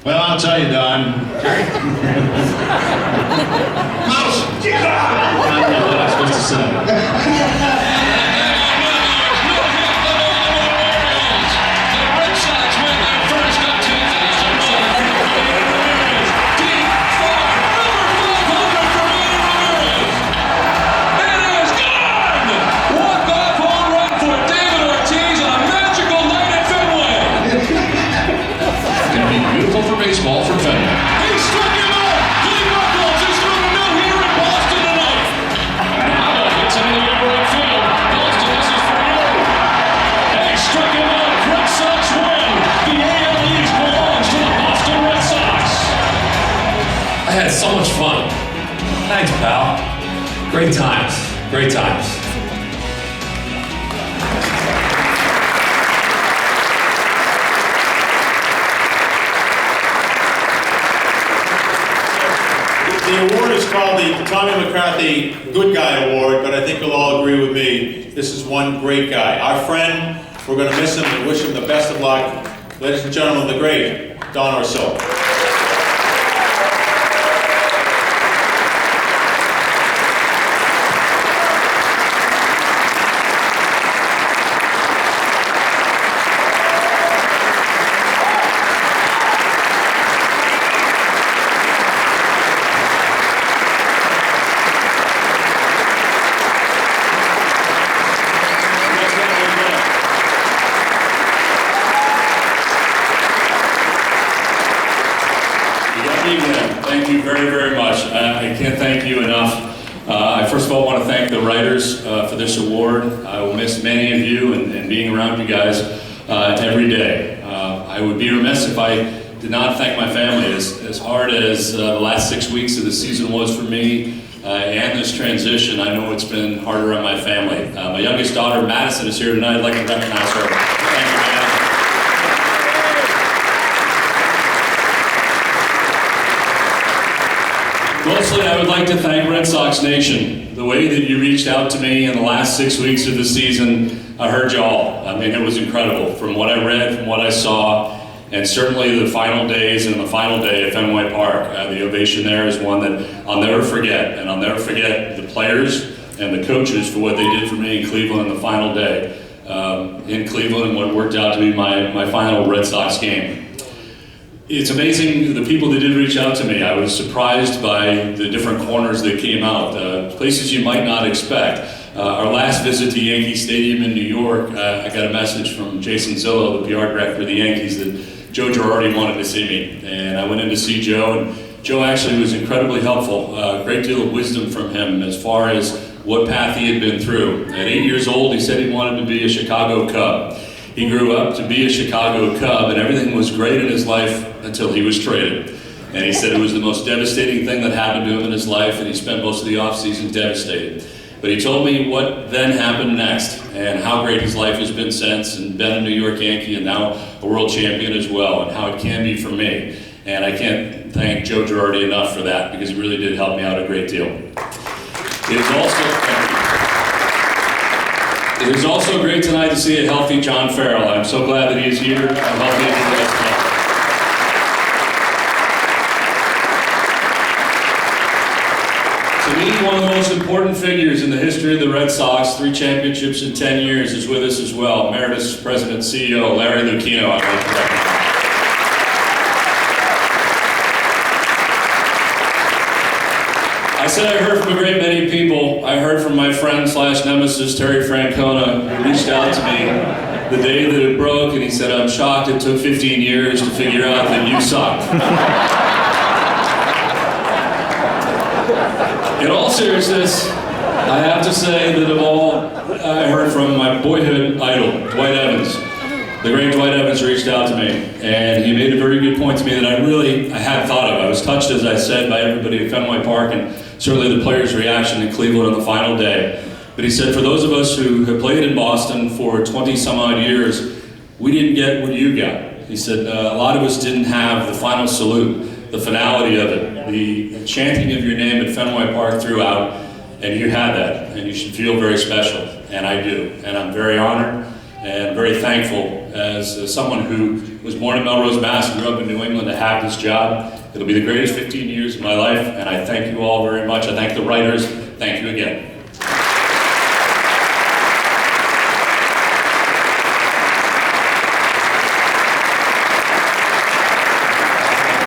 Well, I'll tell you, Don. Mouse! I don't know what I'm supposed to say. Baseball for Fenway. He struck him out! Lee Buckles is going to know here in Boston tonight! Now hits into the upper right field. Boston, this is for you! And he struck him out. Red Sox win! The AL East belongs to the Boston Red Sox! I had so much fun. Thanks, pal. Great times. Great times. The award is called the Tommy McCarthy Good Guy Award, but I think you'll all agree with me, this is one great guy. Our friend, we're going to miss him and wish him the best of luck. Ladies and gentlemen, the great Don Orsillo. Thank you very, very much. I can't thank you enough. I first of all want to thank the writers for this award. I will miss many of you and being around you guys every day. I would be remiss if I did not thank my family. As hard as the last 6 weeks of the season was for me and this transition, I know it's been harder on my family. My youngest daughter, Madison, is here tonight. I'd like to recognize her. Thank you, Madison. Mostly, I would like to thank Red Sox Nation. The way that you reached out to me in the last 6 weeks of the season, I heard y'all. I mean, it was incredible. From what I read, from what I saw, and certainly the final days and the final day at Fenway Park, the ovation there is one that I'll never forget. And I'll never forget the players and the coaches for what they did for me in Cleveland on the final day in Cleveland and what worked out to be my final Red Sox game. It's amazing the people that did reach out to me. I was surprised by the different corners that came out, places you might not expect. Our last visit to Yankee Stadium in New York, I got a message from Jason Zillo, the PR director of the Yankees, that Joe Girardi wanted to see me. And I went in to see Joe, and Joe actually was incredibly helpful. A great deal of wisdom from him as far as what path he had been through. At 8 years old, he said he wanted to be a Chicago Cub. He grew up to be a Chicago Cub, and everything was great in his life until he was traded. And he said it was the most devastating thing that happened to him in his life, and he spent most of the offseason devastated. But he told me what then happened next, and how great his life has been since, and been a New York Yankee, and now a world champion as well, and how it can be for me. And I can't thank Joe Girardi enough for that, because he really did help me out a great deal. It is also great tonight to see a healthy John Farrell. I'm so glad that he is here. I'm healthy as well. To me, one of the most important figures in the history of the Red Sox, 3 championships in 10 years, is with us as well. Emeritus President CEO Larry Lucchino. I'd like to recognize. I said I heard from a great many people. I heard from my friend / nemesis, Terry Francona, who reached out to me the day that it broke, and he said, I'm shocked it took 15 years to figure out that you sucked. In all seriousness, I have to say that of all I heard from my boyhood idol, Dwight Evans. The great Dwight Evans reached out to me, and he made a very good point to me that I had thought of. I was touched, as I said, by everybody at Fenway Park, and certainly the players' reaction in Cleveland on the final day. But he said, for those of us who have played in Boston for 20 some odd years, we didn't get what you got. He said, a lot of us didn't have the final salute, the finality of it, the chanting of your name at Fenway Park throughout, and you had that, and you should feel very special, and I do. And I'm very honored, and very thankful as someone who was born in Melrose, Mass, and grew up in New England to have this job. It'll be the greatest 15 years of my life, and I thank you all very much. I thank the writers. Thank you again.